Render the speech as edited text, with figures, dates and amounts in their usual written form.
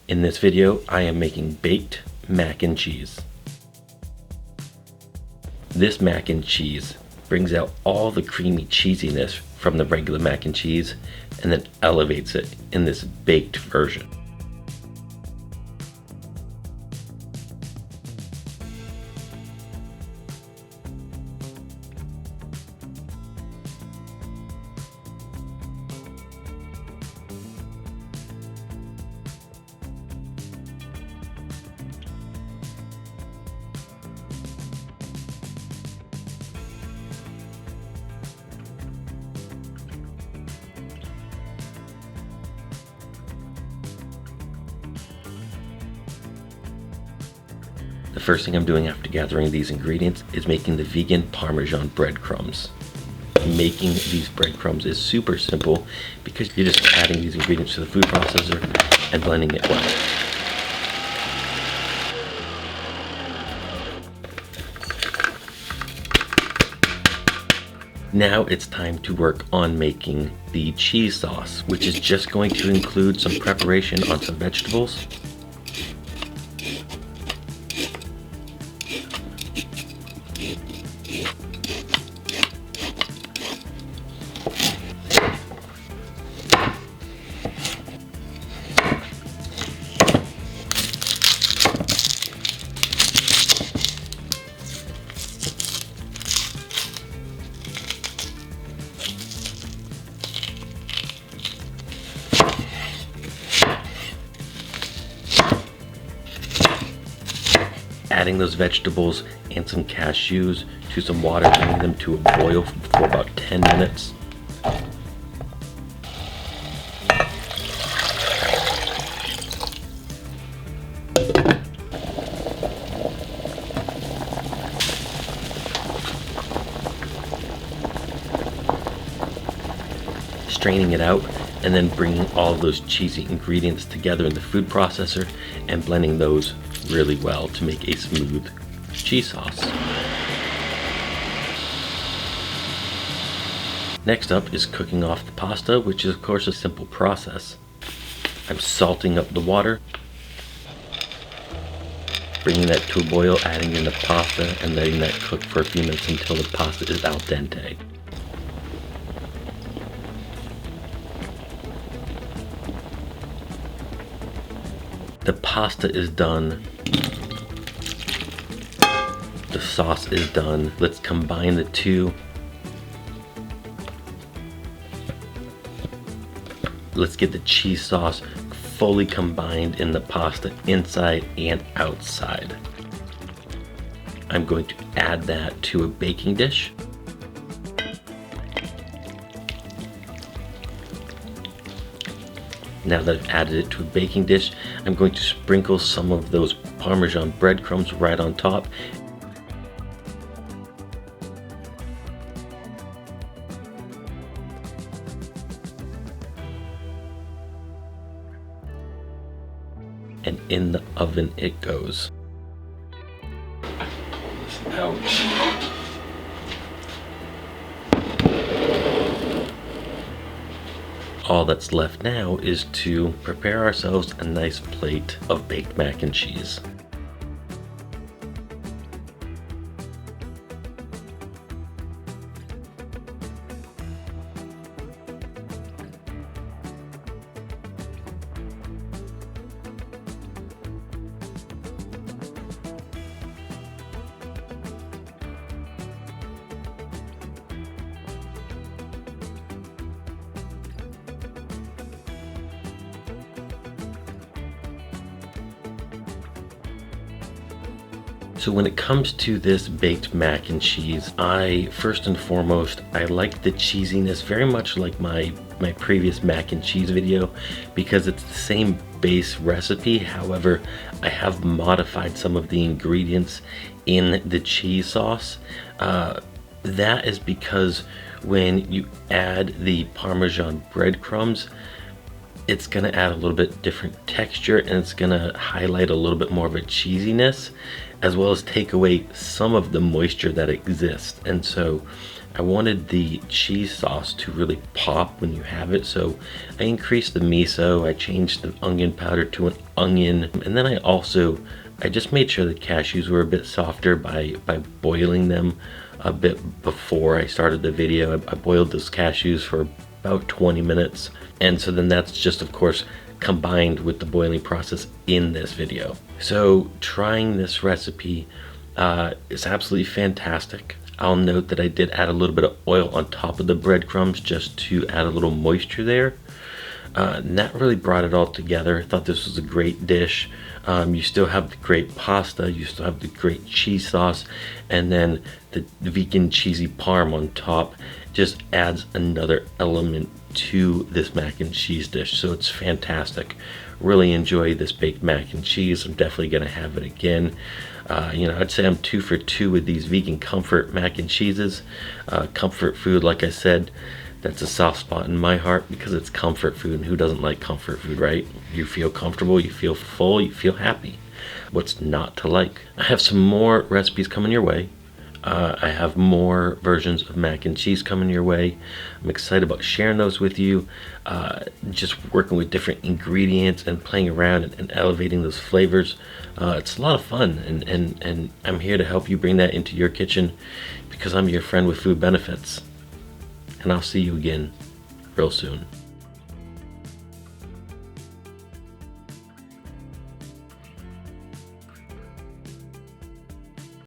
In this video, I am making baked mac and cheese. This mac and cheese brings out all the creamy cheesiness from the regular mac and cheese and then elevates it in this baked version. The first thing I'm doing after gathering these ingredients is making the vegan Parmesan breadcrumbs. Making these breadcrumbs is super simple because you're just adding these ingredients to the food processor and blending it well. Now it's time to work on making the cheese sauce, which is just going to include some preparation on some vegetables, adding those vegetables and some cashews to some water, bringing them to a boil for about 10 minutes. Straining it out and then bringing all of those cheesy ingredients together in the food processor and blending those really well to make a smooth cheese sauce. Next up is cooking off the pasta, which is of course a simple process. I'm salting up the water, bringing that to a boil, adding in the pasta and letting that cook for a few minutes until the pasta is al dente. The pasta is done. The sauce is done. Let's combine the two. Let's get the cheese sauce fully combined in the pasta inside and outside. I'm going to add that to a baking dish. Now that I've added it to a baking dish, I'm going to sprinkle some of those Parmesan breadcrumbs right on top. And in the oven it goes. Ouch. All that's left now is to prepare ourselves a nice plate of baked mac and cheese. So when it comes to this baked mac and cheese, first and foremost, I like the cheesiness very much like my previous mac and cheese video because it's the same base recipe. However, I have modified some of the ingredients in the cheese sauce. That is because when you add the Parmesan breadcrumbs, it's gonna add a little bit different texture and it's gonna highlight a little bit more of a cheesiness, as well as take away some of the moisture that exists. And so I wanted the cheese sauce to really pop when you have it, so I increased the miso, I changed the onion powder to an onion, and then I just made sure the cashews were a bit softer by boiling them a bit before I started the video. I boiled those cashews for about 20 minutes, and so then that's just, of course, combined with the boiling process in this video. So trying this recipe is absolutely fantastic. I'll note that I did add a little bit of oil on top of the breadcrumbs just to add a little moisture there. And that really brought it all together. I thought this was a great dish. You still have the great pasta, you still have the great cheese sauce, and then the vegan cheesy parm on top just adds another element to this mac and cheese dish. So it's fantastic. Really enjoy this baked mac and cheese. I'm definitely gonna have it again. I'd say I'm 2 for 2 with these vegan comfort mac and cheeses. Comfort food, like I said, that's a soft spot in my heart because it's comfort food, and who doesn't like comfort food, right? You feel comfortable, you feel full, you feel happy. What's not to like? I have some more recipes coming your way. I have more versions of mac and cheese coming your way. I'm excited about sharing those with you. Just working with different ingredients and playing around and elevating those flavors. It's a lot of fun, and I'm here to help you bring that into your kitchen because I'm your friend with food benefits. And I'll see you again real soon.